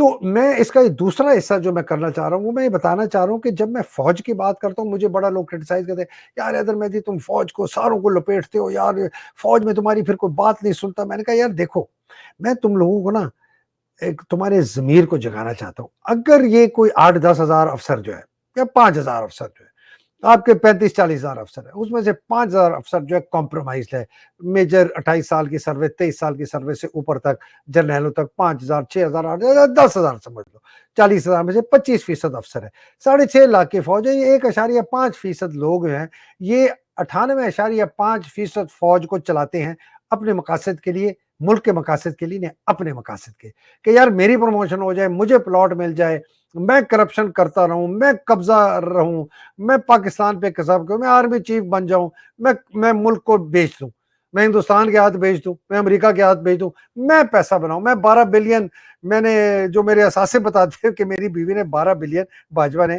تو میں اس کا دوسرا حصہ جو میں کرنا چاہ رہا ہوں وہ میں یہ بتانا چاہ رہا ہوں کہ جب میں فوج کی بات کرتا ہوں مجھے بڑا لوگ کرٹیسائز کرتے ہیں، یار حیدر مہدی تم فوج کو ساروں کو لپیٹتے ہو یار، فوج میں تمہاری پھر کوئی بات نہیں سنتا. میں نے کہا یار دیکھو، میں تم لوگوں کو نا ایک تمہارے ضمیر کو جگانا چاہتا ہوں. اگر یہ کوئی 8-10 ہزار افسر جو ہے یا 5 ہزار افسر جو ہے، آپ کے 35-40 ہزار افسر ہے، اس میں سے 5 ہزار افسر جو ہے کمپرومائزڈ ہے، میجر 28 سال کی سروے، 23 سال کی سروے سے اوپر تک، جرنیلوں تک 5 ہزار، 6 ہزار، 8 ہزار، 10 ہزار سمجھ لو، 40 ہزار میں سے 25% افسر ہے، 6.5 لاکھ کی فوج ہے. یہ 1.5% لوگ ہیں، یہ 98.5% فوج کو چلاتے ہیں اپنے مقاصد کے لیے، ملک کے مقاصد کے لیے نہیں، اپنے مقاصد کے، کہ یار میری پروموشن ہو جائے، مجھے پلاٹ مل جائے، میں کرپشن کرتا رہوں، میں قبضہ رہوں، میں پاکستان پہ قبضہ کروں، میں آرمی چیف بن جاؤں، میں ملک کو بیچ دوں، میں ہندوستان کے ہاتھ بیچ دوں، میں امریکہ کے ہاتھ بیچ دوں، میں پیسہ بناؤں، میں 12 بلین، میں نے جو میرے اثاثے بتاتے ہیں کہ میری بیوی نے 12 بلین، باجوہ نے،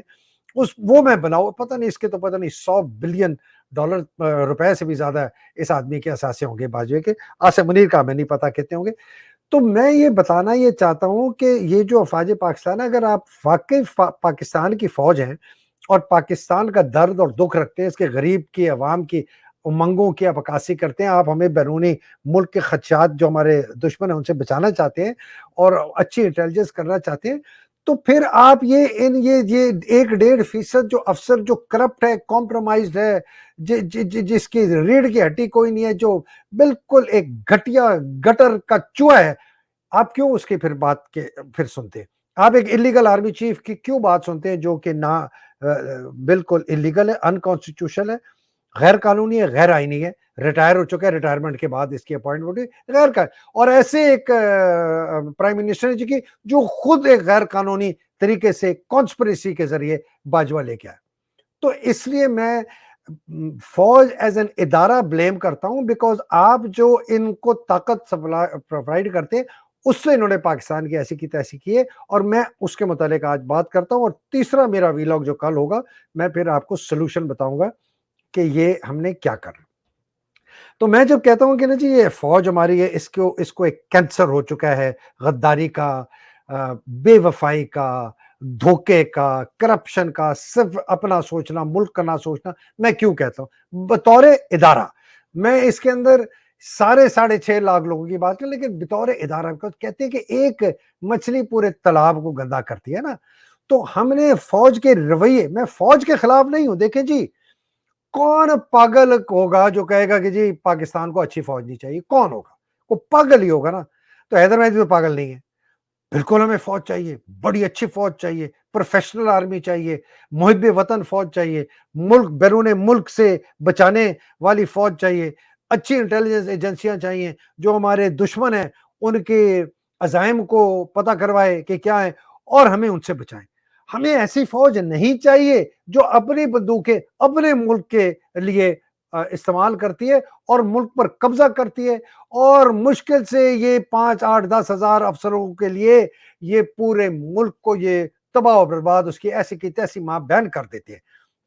وہ میں بناؤ. پتہ نہیں اس کے تو پتہ نہیں 100 بلین ڈالر، روپے سے بھی زیادہ ہے اس آدمی کے اثاثے ہوں گے باجوے کے. آصف منیر کا ہمیں نہیں پتا کتنے ہوں گے. تو میں یہ بتانا یہ چاہتا ہوں کہ یہ جو افواج پاکستان ہے، اگر آپ واقعی پاکستان کی فوج ہیں اور پاکستان کا درد اور دکھ رکھتے ہیں، اس کے غریب کی عوام کی امنگوں کی آپ عکاسی کرتے ہیں، آپ ہمیں بیرونی ملک کے خدشات جو ہمارے دشمن ہیں ان سے بچانا چاہتے ہیں اور اچھی انٹیلیجنس کرنا چاہتے ہیں، تو پھر آپ یہ 1-1.5% جو افسر جو کرپٹ ہے، کمپرومائزڈ ہے، جس کی ریڑھ کی ہڈی کوئی نہیں ہے، جو بالکل ایک گھٹیا گٹر کا چوہا ہے، آپ کیوں اس کی پھر بات کے پھر سنتے ہیں؟ آپ ایک الیگل آرمی چیف کی کیوں بات سنتے ہیں جو کہ نہ بالکل الیگل ہے، انکانسٹیٹیوشنل ہے، غیر قانونی ہے، غیر آئینی ہے، ریٹائر ہو چکا ہے، ریٹائرمنٹ کے بعد اس کی اپوائنٹمنٹ ہوئی، غیر قانونی، اور ایسے ایک پرائم منسٹر جی کی جو خود ایک غیر قانونی طریقے سے کانسپریسی کے ذریعے باجوہ لے کے آئے. تو اس لیے میں فوج ایز این ادارہ بلیم کرتا ہوں، بیکاز آپ جو ان کو طاقت پرووائڈ کرتے ہیں اس سے انہوں نے پاکستان کی ایسی کی تیسی کی ہے، اور میں اس کے متعلق آج بات کرتا ہوں. اور تیسرا میرا ویلاگ جو کل ہوگا میں پھر آپ کو سلوشن بتاؤں گا کہ یہ ہم نے کیا کرنا. تو میں جب کہتا ہوں کہ نا جی یہ فوج ہماری ہے، اس کو ایک کینسر ہو چکا ہے، غداری کا، بے وفائی کا، دھوکے کا، کرپشن کا، صرف اپنا سوچنا، ملک کا نہ سوچنا. میں کیوں کہتا ہوں بطور ادارہ، میں اس کے اندر سارے 6.5 لاکھ لوگوں کی بات کریں، لیکن بطور ادارہ کہتے ہیں کہ ایک مچھلی پورے تالاب کو گندا کرتی ہے نا. تو ہم نے فوج کے رویے، میں فوج کے خلاف نہیں ہوں، دیکھیں جی کون پاگل ہوگا جو کہے گا کہ جی پاکستان کو اچھی فوج نہیں چاہیے؟ کون ہوگا؟ وہ پاگل ہی ہوگا نا. تو حیدر مہدی تو پاگل نہیں ہے، بالکل ہمیں فوج چاہیے، بڑی اچھی فوج چاہیے، پروفیشنل آرمی چاہیے، محب وطن فوج چاہیے، ملک بیرون ملک سے بچانے والی فوج چاہیے، اچھی انٹیلیجنس ایجنسیاں چاہیے جو ہمارے دشمن ہیں ان کے عزائم کو پتہ کروائے کہ کیا ہے اور ہمیں ان سے بچائیں. ہمیں ایسی فوج نہیں چاہیے جو اپنی بندوقیں اپنے ملک کے لیے استعمال کرتی ہے اور ملک پر قبضہ کرتی ہے، اور مشکل سے یہ 5-8-10 ہزار افسروں کے لیے یہ پورے ملک کو یہ تباہ و برباد اس کی ایسی کی تیسی ماں بہن کر دیتے ہیں.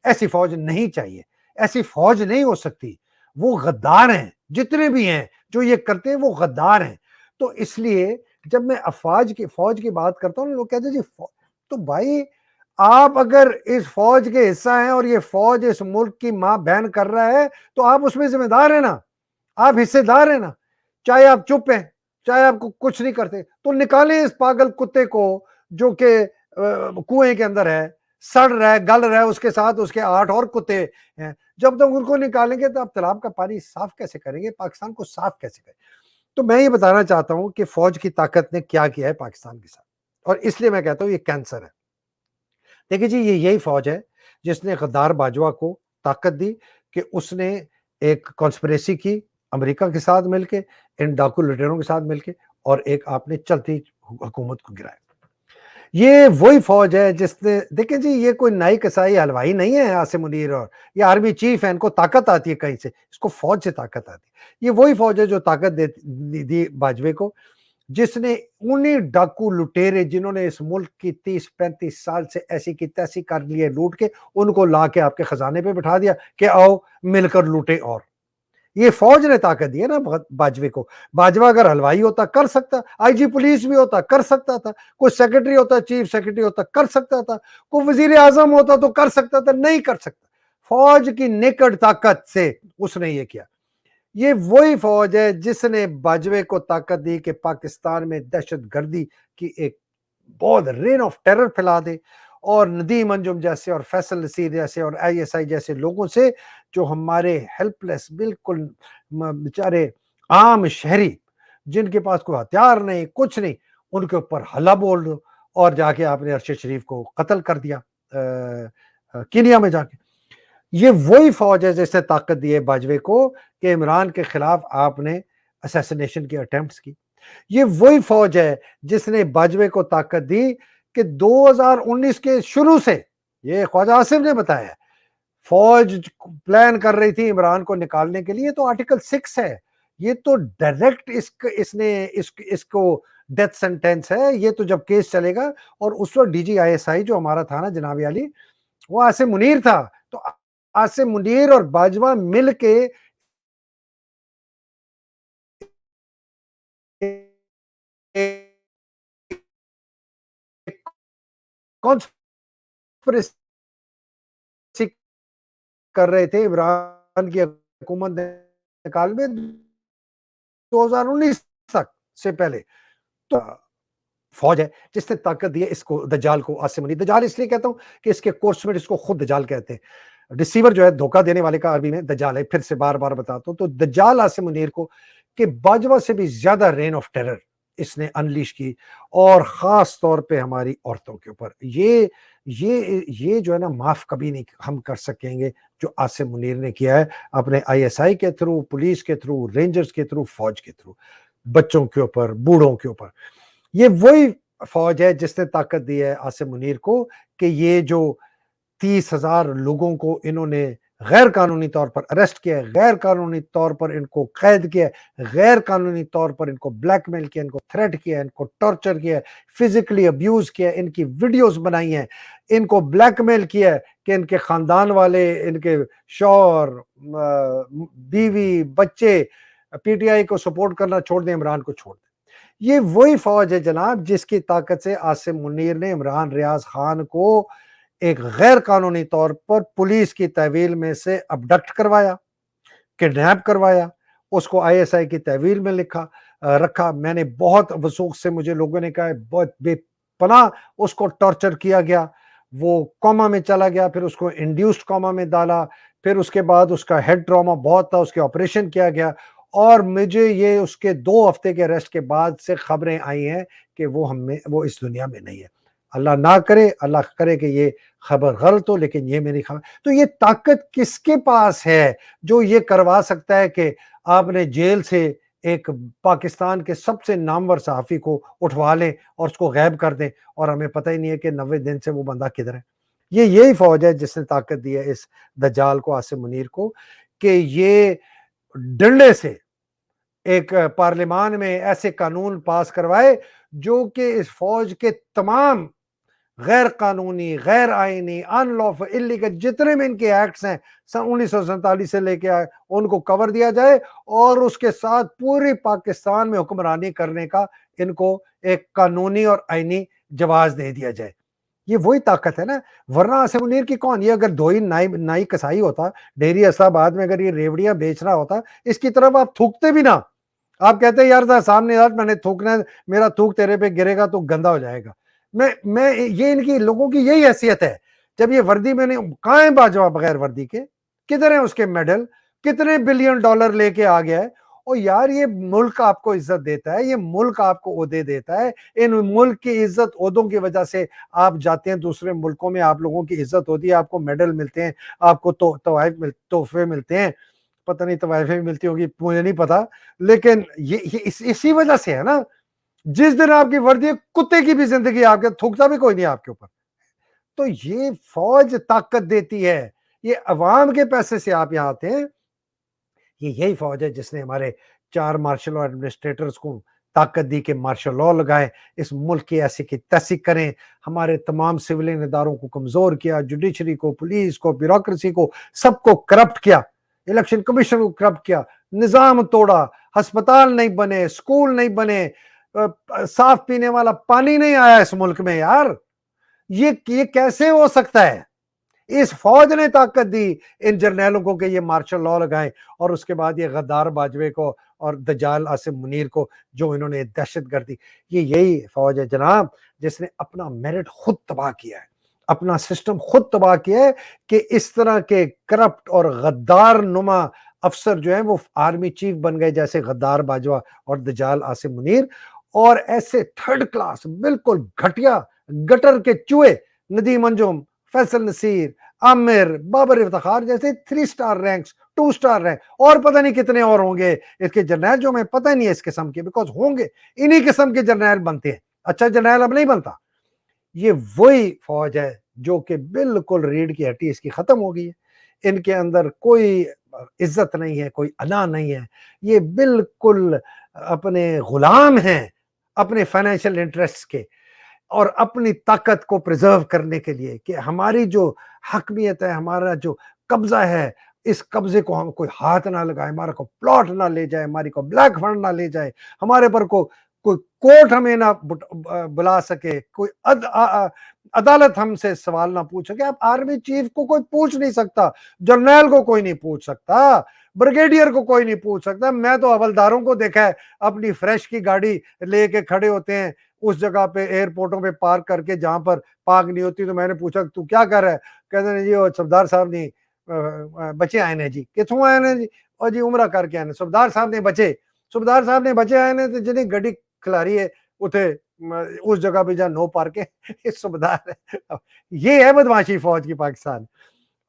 ایسی فوج نہیں چاہیے، ایسی فوج نہیں ہو سکتی. وہ غدار ہیں، جتنے بھی ہیں جو یہ کرتے ہیں وہ غدار ہیں. تو اس لیے جب میں فوج کی بات کرتا ہوں لوگ کہتے ہیں جی تو بھائی آپ اگر اس فوج کے حصہ ہیں اور یہ فوج اس ملک کی ماں بہن کر رہا ہے تو آپ اس میں ذمہ دار ہیں نا، آپ حصے دار ہیں نا. چاہے آپ چپ ہیں، چاہے آپ کو کچھ نہیں کرتے، تو نکالیں اس پاگل کتے کو جو کہ کنویں کے اندر ہے، سڑ رہا ہے، گل رہا ہے، اس کے ساتھ اس کے 8 اور کتے ہیں. جب تک ان کو نکالیں گے تو آپ تالاب کا پانی صاف کیسے کریں گے، پاکستان کو صاف کیسے کریں؟ تو میں یہ بتانا چاہتا ہوں کہ فوج کی طاقت نے کیا کیا ہے پاکستان کے ساتھ، اور اس لیے میں کہتا ہوں یہ کینسر ہے. دیکھیں جی یہی فوج ہے جس نے غدار باجوہ کو طاقت دی کہ اس نے ایک کانسپریسی کی امریکہ کے ساتھ مل کے، ان ڈاکو لٹیروں کے ساتھ مل کے، اور ایک آپ نے چلتی حکومت کو گرایا. یہ وہی فوج ہے جس نے، دیکھیں جی یہ کوئی نائی کسائی حلوائی نہیں ہے آصف منیر، اور یہ آرمی چیف ہے، ان کو طاقت آتی ہے کہیں سے، اس کو فوج سے طاقت آتی ہے. یہ وہی فوج ہے جو طاقت دی باجوے کو، جس نے انہیں ڈاکو لٹیرے جنہوں نے اس ملک کی 30-35 سال سے ایسی کی تیسی کر لیے لوٹ کے، ان کو لا کے آپ کے خزانے پہ بٹھا دیا کہ آؤ مل کر لوٹے. اور یہ فوج نے طاقت دی ہے نا باجوے کو. باجوہ اگر حلوائی ہوتا کر سکتا, آئی جی پولیس بھی ہوتا کر سکتا تھا, کوئی سیکرٹری ہوتا, چیف سیکرٹری ہوتا کر سکتا تھا, کوئی وزیر اعظم ہوتا تو کر سکتا تھا, نہیں کر سکتا. فوج کی نیکڈ طاقت سے اس نے یہ کیا. یہ وہی فوج ہے جس نے باجوے کو طاقت دی کہ پاکستان میں دہشت گردی کی ایک بہت رین آف ٹیرر پھیلا دے, اور ندیم انجم جیسے اور فیصل نصیر جیسے اور آئی ایس آئی جیسے لوگوں سے, جو ہمارے ہیلپ لیس بالکل بیچارے عام شہری جن کے پاس کوئی ہتھیار نہیں کچھ نہیں, ان کے اوپر حملہ بول دو, اور جا کے آپ نے ارشد شریف کو قتل کر دیا کینیا میں جا کے. یہ وہی فوج ہے جس نے طاقت دی ہے باجوے کو کہ عمران کے خلاف آپ نے اسیسینیشن کی اٹیمپٹس کی. یہ وہی فوج ہے جس نے باجوے کو طاقت دی کہ 2019 کے شروع سے, یہ خواجہ آصف نے بتایا, فوج پلان کر رہی تھی عمران کو نکالنے کے لیے. تو آرٹیکل 6 ہے, یہ تو ڈائریکٹ اس کو ڈیتھ سینٹینس ہے. یہ تو جب کیس چلے گا, اور اس وقت D G I S I جو ہمارا تھا نا جناب علی, وہ آصف منیر تھا. تو آصف منیر اور باجوہ مل کے کر رہے تھے عمران کی حکومت نکالنے 2019 تک سے پہلے. تو فوج ہے جس نے طاقت دی ہے اس کو, دجال کو, آصف منیر. دجال اس لیے کہتا ہوں کہ اس کے کورس میں اس کو خود دجال کہتے ہیں. ریسیور جو ہے دھوکہ دینے والے کا عربی میں دجال ہے. پھر سے بار بار بتاتا ہوں, تو دجال آصف منیر کو کہ باجوہ سے بھی زیادہ رین آف ٹیرر اس نے انلیش کی, اور خاص طور پہ ہماری عورتوں کے اوپر. یہ جو ہے نا معاف کبھی نہیں ہم کر سکیں گے جو آصف منیر نے کیا ہے اپنے آئی ایس آئی کے تھرو, پولیس کے تھرو, رینجرز کے تھرو, فوج کے تھرو, بچوں کے اوپر, بوڑھوں کے اوپر. یہ وہی فوج ہے جس نے طاقت دی ہے آصف منیر کو کہ یہ جو 30,000 لوگوں کو انہوں نے غیر قانونی طور پر اریسٹ کیا ہے, غیر قانونی طور پر ان کو قید کیا ہے, غیر قانونی طور پر ان کو بلیک میل کیا, ان کو تھریٹ کیا, ان کو ٹارچر کیا, فزیکلی ابیوز کیا, ان کی ویڈیوز بنائی ہیں, ان کو بلیک میل کیا کہ ان کے خاندان والے, ان کے شوہر, بیوی, بچے پی ٹی آئی کو سپورٹ کرنا چھوڑ دیں, عمران کو چھوڑ دیں. یہ وہی فوج ہے جناب جس کی طاقت سے آصف منیر نے عمران ریاض خان کو ایک غیر قانونی طور پر پولیس کی تحویل میں سے ابڈکٹ کروایا, کڈنیپ کروایا, اس کو آئی ایس آئی کی تحویل میں رکھا. میں نے بہت وثوق سے, مجھے لوگوں نے کہا بہت بے پناہ اس کو ٹارچر کیا گیا. وہ کوما میں چلا گیا, پھر اس کو انڈیوسڈ کوما میں ڈالا, پھر اس کے بعد اس کا ہیڈ ٹراما بہت تھا, اس کے آپریشن کیا گیا, اور مجھے یہ اس کے 2 ہفتے کے ریسٹ کے بعد سے خبریں آئی ہیں کہ وہ اس دنیا میں نہیں ہے. اللہ نہ کرے, اللہ کرے کہ یہ خبر غلط ہو, لیکن یہ میری خبر. تو یہ طاقت کس کے پاس ہے جو یہ کروا سکتا ہے کہ آپ نے جیل سے ایک پاکستان کے سب سے نامور صحافی کو اٹھوا لیں اور اس کو غائب کر دیں, اور ہمیں پتہ ہی نہیں ہے کہ 90 دن سے وہ بندہ کدھر ہے. یہی فوج ہے جس نے طاقت دی ہے اس دجال کو, آصف منیر کو, کہ یہ ڈنڈے سے ایک پارلیمان میں ایسے قانون پاس کروائے جو کہ اس فوج کے تمام غیر قانونی, غیر آئینی, ان لافل, انلیگل جتنے میں ان کے ایکٹس ہیں 1947 سے لے کے ان کو کور دیا جائے, اور اس کے ساتھ پوری پاکستان میں حکمرانی کرنے کا ان کو ایک قانونی اور آئینی جواز دے دیا جائے. یہ وہی طاقت ہے نا. ورنہ آصف منیر کی کون, یہ اگر دو ہی نائی کسائی ہوتا ڈیری اسلام آباد میں, اگر یہ ریوڑیاں بیچ رہا ہوتا, اس کی طرف آپ تھوکتے بھی نہ. آپ کہتے ہیں یار سامنے یار میں نے تھوکنا ہے, میرا تھوک تیرے پہ گرے گا تو گندا ہو جائے گا. میں یہ ان کی لوگوں کی یہی حیثیت ہے. جب یہ وردی میں نے, کہاں ہے باجوہ بغیر وردی کے, کدھر ہیں اس کے میڈل, کتنے بلین ڈالر لے کے آ گیا ہے. اور یار یہ ملک آپ کو عزت دیتا ہے, یہ ملک آپ کو عہدے دیتا ہے, ان ملک کی عزت عہدوں کی وجہ سے آپ جاتے ہیں دوسرے ملکوں میں, آپ لوگوں کی عزت ہوتی ہے, آپ کو میڈل ملتے ہیں, آپ کو تحفے ملتے ہیں. پتہ نہیں طوائفیں ملتی ہوگی, مجھے نہیں پتا, لیکن یہ اسی وجہ سے ہے نا. جس دن آپ کی وردی, کتے کی بھی زندگی آپ کے, تھوکتا بھی کوئی نہیں آپ کے اوپر. تو یہ فوج طاقت دیتی ہے, یہ عوام کے پیسے سے آپ یہاں آتے ہیں. یہی فوج ہے جس نے ہمارے 4 مارشل لا ایڈمنسٹریٹرز کو طاقت دی کہ مارشل لا لگائیں, اس ملک کی ایسی کی تیسی کریں, ہمارے تمام سولین اداروں کو کمزور کیا, جوڈیشری کو, پولیس کو, بیوروکریسی کو, سب کو کرپٹ کیا, الیکشن کمیشن کو کرپٹ کیا, نظام توڑا, ہسپتال نہیں بنے, اسکول نہیں بنے, صاف پینے والا پانی نہیں آیا اس ملک میں. یار یہ کیسے ہو سکتا ہے؟ اس فوج نے طاقت دی ان جرنیلوں کو کہ یہ مارشل لا لگائیں, اور اس کے بعد یہ غدار باجوے کو اور دجال عاصم منیر کو جو انہوں نے دہشت گردی, یہی فوج ہے جناب جس نے اپنا میرٹ خود تباہ کیا ہے, اپنا سسٹم خود تباہ کیا ہے کہ اس طرح کے کرپٹ اور غدار نما افسر جو ہیں وہ آرمی چیف بن گئے, جیسے غدار باجوہ اور دجال عاصم منیر, اور ایسے تھرڈ کلاس بالکل گھٹیا گٹر کے چوہے ندیم انجم, فیصل نصیر, عامر, بابر افتخار جیسے 3 سٹار رینکس, 2 سٹار رینک, اور پتہ نہیں کتنے اور ہوں گے اس کے جرنیل جو میں پتہ نہیں ہے اس قسم کے, بیکاز ہوں گے انہی قسم کے جرنیل بنتے ہیں. اچھا جرنیل اب نہیں بنتا. یہ وہی فوج ہے جو کہ بالکل ریڑھ کی ہڈی اس کی ختم ہو گئی ہے. ان کے اندر کوئی عزت نہیں ہے, کوئی انا نہیں ہے, یہ بالکل اپنے غلام ہیں اپنے فائنینشیل انٹرسٹ کے, اور اپنی طاقت کو پریزرو کرنے کے لیے کہ ہماری جو حکمیت ہے, ہمارا جو قبضہ ہے, اس قبضے کو ہم کوئی ہاتھ نہ لگائے, ہمارا کو پلاٹ نہ لے جائے, ہماری کو بلیک فنڈ نہ لے جائے, ہمارے پر کوئی کورٹ ہمیں نہ بلا سکے, کوئی عدالت ہم سے سوال نہ پوچھ سکے. اب آرمی چیف کو کوئی پوچھ نہیں سکتا, جرنیل کو کوئی نہیں پوچھ سکتا, بریگیڈیئر کو کوئی نہیں پوچھ سکتا. میں تو حوالداروں کو دیکھا ہے اپنی فریش کی گاڑی لے کے کھڑے ہوتے ہیں اس جگہ پہ ایئرپورٹوں پہ پارک کر کے جہاں پر پاک نہیں ہوتی, تو میں نے پوچھا تو کیا کر رہا ہے, کہتے ہیں جی وہ سردار صاحب نے بچے آئے ہیں جی. کتوں آئے ہیں جی؟ اور جی عمرہ کر کے آئے ہیں. سردار صاحب نے بچے آئے ہیں, تو جنہیں گڈی کھلاری ہے اتھے اس جگہ پہ جہاں نو پارک ہے سبدار ہے. یہ ہے بدماشی فوج کی پاکستان,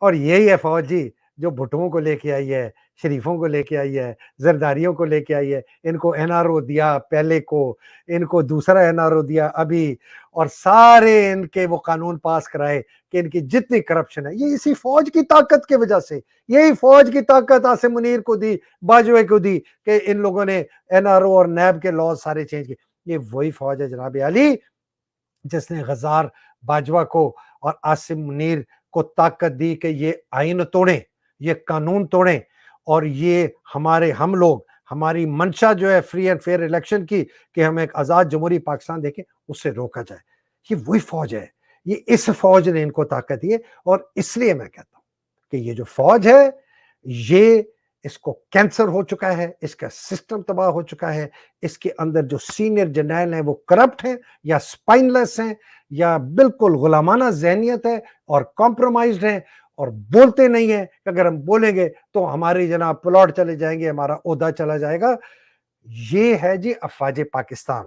اور یہی ہے فوج جی جو بھٹوؤں کو لے کے آئی ہے, شریفوں کو لے کے آئی ہے, زرداریوں کو لے کے آئی ہے. ان کو این آر او دیا پہلے کو, ان کو دوسرا این آر او دیا ابھی, اور سارے ان کے وہ قانون پاس کرائے کہ ان کی جتنی کرپشن ہے یہ اسی فوج کی طاقت کی وجہ سے. یہی فوج کی طاقت عاصم منیر کو دی, باجوے کو دی, کہ ان لوگوں نے این آر او اور نیب کے لاز سارے چینج کیے. یہ وہی فوج ہے جناب عالی جس نے غزار باجوہ کو اور عاصم منیر کو طاقت دی کہ یہ آئین توڑیں, یہ قانون توڑیں, اور یہ ہم لوگ ہماری منشا جو ہے فری اینڈ فیئر الیکشن کی کہ ہم ایک آزاد جمہوری پاکستان دیکھیں, اس سے روکا جائے. یہ وہی فوج ہے, یہ اس فوج نے ان کو طاقت دی ہے. اور اس لیے میں کہتا ہوں کہ یہ جو فوج ہے یہ اس کو کینسر ہو چکا ہے, اس کا سسٹم تباہ ہو چکا ہے, اس کے اندر جو سینئر جرنیل ہیں وہ کرپٹ ہیں یا سپائن لیس ہیں یا بالکل غلامانہ ذہنیت ہے اور کمپرومائزڈ ہیں, اور بولتے نہیں ہیں کہ اگر ہم بولیں گے تو ہماری جناب پلاٹ چلے جائیں گے, ہمارا عہدہ چلا جائے گا. یہ ہے جی افواج پاکستان.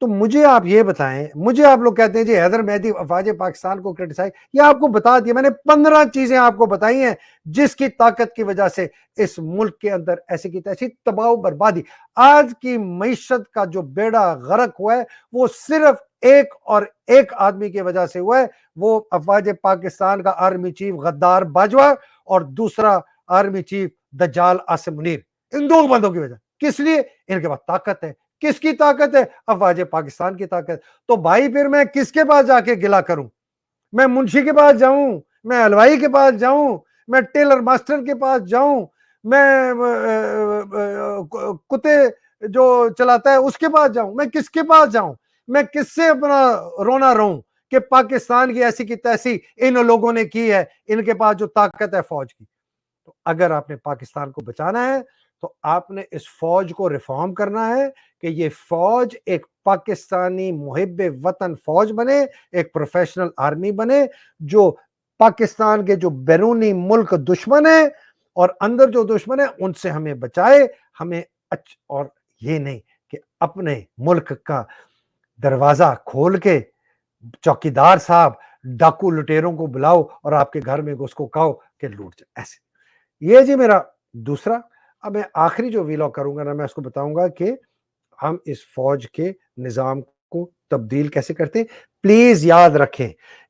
تو مجھے آپ یہ بتائیں, مجھے آپ لوگ کہتے ہیں جی حیدر مہدی افواج پاکستان کو کرٹیسائز, یہ آپ کو بتا دیا میں نے 15 چیزیں آپ کو بتائی ہیں جس کی طاقت کی وجہ سے اس ملک کے اندر ایسی کی تیسی تباہ و بربادی. آج کی معیشت کا جو بیڑا غرق ہوا ہے وہ صرف ایک اور ایک آدمی کی وجہ سے ہوا ہے, وہ افواج پاکستان کا آرمی چیف غدار باجوہ اور دوسرا آرمی چیف دجال عاصم منیر. ان دو بندوں کی وجہ. کس لیے؟ ان کے پاس طاقت ہے. کس کی طاقت ہے؟ افواج پاکستان کی طاقت. تو بھائی پھر میں کس کے پاس جا کے گلا کروں؟ میں منشی کے پاس جاؤں, میں حلوائی کے پاس جاؤں, میں ٹیلر ماسٹر کے پاس جاؤں, میں کتے جو چلاتا ہے اس کے پاس جاؤں, میں کس کے پاس جاؤں؟ میں کس سے اپنا رونا رہوں کہ پاکستان کی ایسی کی تیسی ان لوگوں نے کی ہے, ان کے پاس جو طاقت ہے فوج کی. تو اگر آپ نے پاکستان کو بچانا ہے تو آپ نے اس فوج کو ریفارم کرنا ہے کہ یہ فوج ایک پاکستانی محب وطن فوج بنے, ایک پروفیشنل آرمی بنے جو پاکستان کے جو بیرونی ملک دشمن ہیں اور اندر جو دشمن ہیں ان سے ہمیں بچائے. ہمیں اور یہ نہیں کہ اپنے ملک کا دروازہ کھول کے چوکیدار صاحب ڈاکو لٹیروں کو بلاؤ اور آپ کے گھر میں اس کو کہو کہ لوٹ جائے. ایسے یہ جی میرا دوسرا. اب میں آخری جو ویلاگ کروں گا نا, میں اس کو بتاؤں گا کہ ہم اس فوج کے نظام کو تبدیل کیسے کرتے ہیں. پلیز یاد رکھیں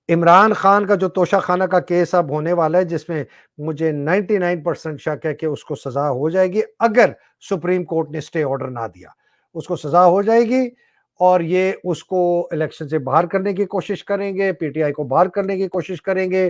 عمران خان کا جو توشہ خانہ کا کیس اب ہونے والا ہے, جس میں مجھے 99% شک ہے کہ اس کو سزا ہو جائے گی اگر سپریم کورٹ نے سٹے آرڈر نہ دیا, اس کو سزا ہو جائے گی, اور یہ اس کو الیکشن سے باہر کرنے کی کوشش کریں گے, پی ٹی آئی کو باہر کرنے کی کوشش کریں گے,